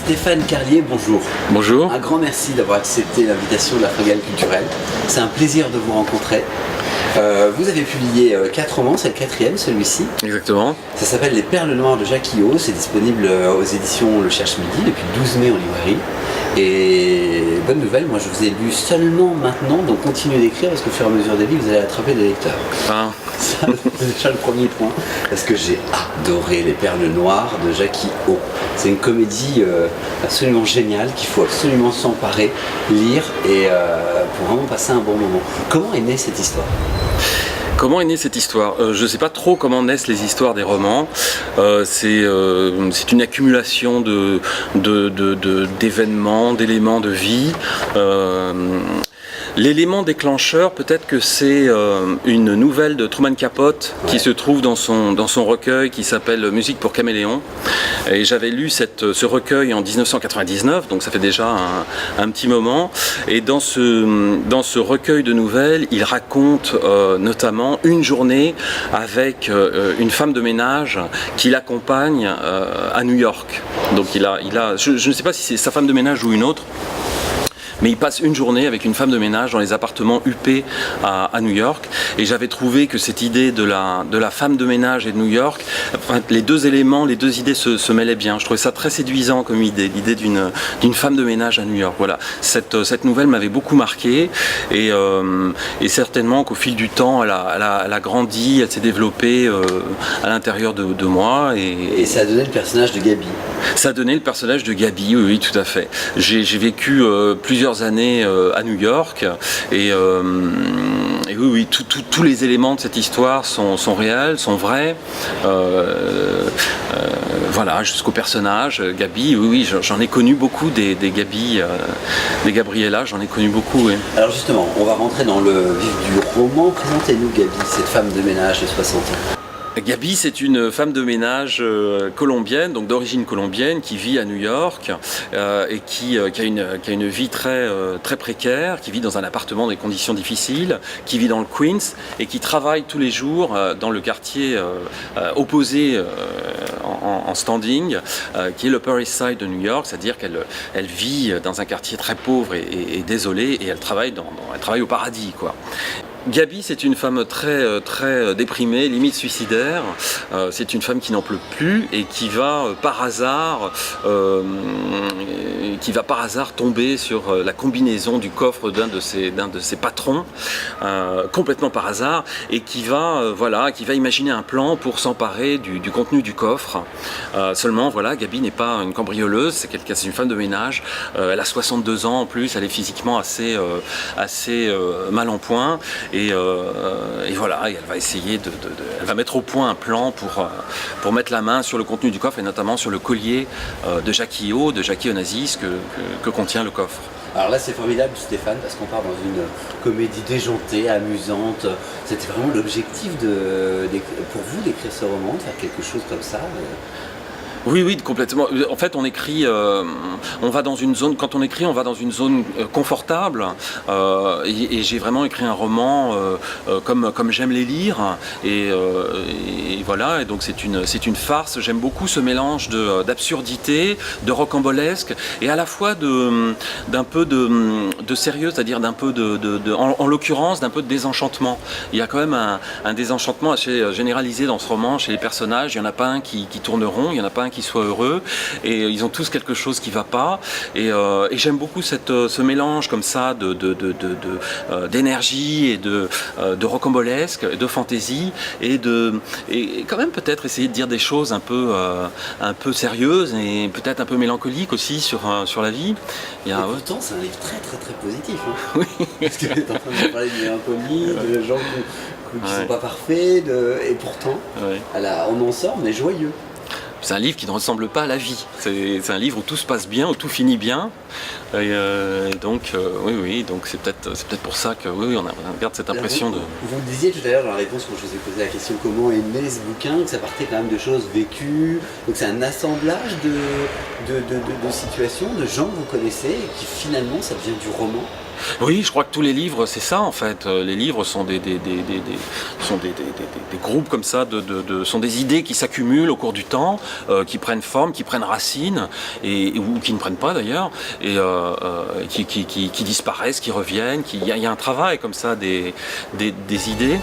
Stéphane Carlier, bonjour. Bonjour. Un grand merci d'avoir accepté l'invitation de la Fringale Culturelle. C'est un plaisir de vous rencontrer. Vous avez publié 4 romans, c'est le 4e celui-ci. Exactement. Ça s'appelle Les Perles Noires de Jacques Hiaud, c'est disponible aux éditions Le Cherche Midi depuis le 12 mai en librairie. Et bonne nouvelle, moi je vous ai lu seulement maintenant, donc continuez d'écrire parce qu'au fur et à mesure des livres vous allez attraper des lecteurs. Ah. Ça, c'est déjà le premier point, parce que j'ai adoré Les Perles Noires de Jacques Hiaud. C'est une comédie absolument géniale qu'il faut absolument s'emparer, lire et pour vraiment passer un bon moment. Comment est née cette histoire ? Comment est née cette histoire ? Je ne sais pas trop comment naissent les histoires des romans. C'est une accumulation d'événements, d'éléments de vie. L'élément déclencheur, peut-être que c'est une nouvelle de Truman Capote qui se trouve dans son recueil qui s'appelle Musique pour caméléon. Et j'avais lu ce recueil en 1999, donc ça fait déjà un petit moment. Et dans ce recueil de nouvelles, il raconte notamment une journée avec une femme de ménage qui l'accompagne à New York. Donc je ne sais pas si c'est sa femme de ménage ou une autre. Mais il passe une journée avec une femme de ménage dans les appartements huppés à New York. Et j'avais trouvé que cette idée de la femme de ménage et de New York, enfin, les deux éléments, les deux idées se mêlaient bien. Je trouvais ça très séduisant comme idée, l'idée d'une femme de ménage à New York. Voilà. Cette nouvelle m'avait beaucoup marqué et certainement qu'au fil du temps, elle a grandi, elle s'est développée à l'intérieur de moi. Et ça a donné le personnage de Gabi. Ça a donné le personnage de Gabi, oui, tout à fait. J'ai vécu plusieurs années à New York et oui, tous les éléments de cette histoire sont réels, sont vrais. Voilà, jusqu'au personnage, Gabi, oui, j'en ai connu beaucoup des Gabi, des Gabriella, j'en ai connu beaucoup, oui. Alors justement, on va rentrer dans le vif du roman. Présentez-nous Gabi, cette femme de ménage de 60 ans. Gabi, c'est une femme de ménage colombienne, donc d'origine colombienne, qui vit à New York et qui a une vie très précaire, qui vit dans un appartement dans des conditions difficiles, qui vit dans le Queens et qui travaille tous les jours dans le quartier opposé en standing, qui est l'Upper East Side de New York, c'est-à-dire qu'elle vit dans un quartier très pauvre et désolé, et elle travaille au paradis, quoi. Gabi, c'est une femme très déprimée, limite suicidaire. C'est une femme qui n'en peut plus et qui va par hasard tomber sur la combinaison du coffre d'un de ses patrons, complètement par hasard, et qui va imaginer un plan pour s'emparer du contenu du coffre. Seulement, voilà, Gabi n'est pas une cambrioleuse, c'est une femme de ménage. Elle a 62 ans en plus, elle est physiquement assez mal en point. Et voilà, elle va essayer elle va mettre au point un plan pour mettre la main sur le contenu du coffre et notamment sur le collier de Jacques Onassis que contient le coffre. Alors là c'est formidable Stéphane parce qu'on part dans une comédie déjantée, amusante. C'était vraiment l'objectif pour vous d'écrire ce roman, de faire quelque chose comme ça Oui, complètement. En fait, on écrit, on va dans une zone confortable. Et j'ai vraiment écrit un roman comme j'aime les lire. Et voilà. Et donc c'est une farce. J'aime beaucoup ce mélange d'absurdité, de rocambolesque, et à la fois d'un peu de sérieux, c'est-à-dire d'un peu en l'occurrence, d'un peu de désenchantement. Il y a quand même un désenchantement assez généralisé dans ce roman chez les personnages. Il n'y en a pas un qui tourne rond, il n'y en a pas un qui soit heureux, et ils ont tous quelque chose qui va pas, et j'aime beaucoup ce mélange comme ça d'énergie et de rocambolesque, de fantaisie, et quand même peut-être essayer de dire des choses un peu sérieuses et peut-être un peu mélancoliques aussi sur la vie. Pourtant c'est un livre très positif, hein. Oui. Parce que tu es en train de parler de mélancolie, de gens qui ne sont pas parfaits, et pourtant on en sort mais joyeux. C'est un livre qui ne ressemble pas à la vie. C'est un livre où tout se passe bien, où tout finit bien. Et donc, donc c'est peut-être pour ça que on garde cette impression de... Vous le disiez tout à l'heure dans la réponse quand je vous ai posé la question comment est né ce bouquin, que ça partait quand même de choses vécues. Donc c'est un assemblage de situations, de gens que vous connaissez et qui finalement ça devient du roman. Oui, je crois que tous les livres, c'est ça en fait. Les livres sont sont des groupes comme ça, sont des idées qui s'accumulent au cours du temps, qui prennent forme, qui prennent racine, ou qui ne prennent pas d'ailleurs, et qui disparaissent, qui reviennent. Il y a un travail comme ça des idées.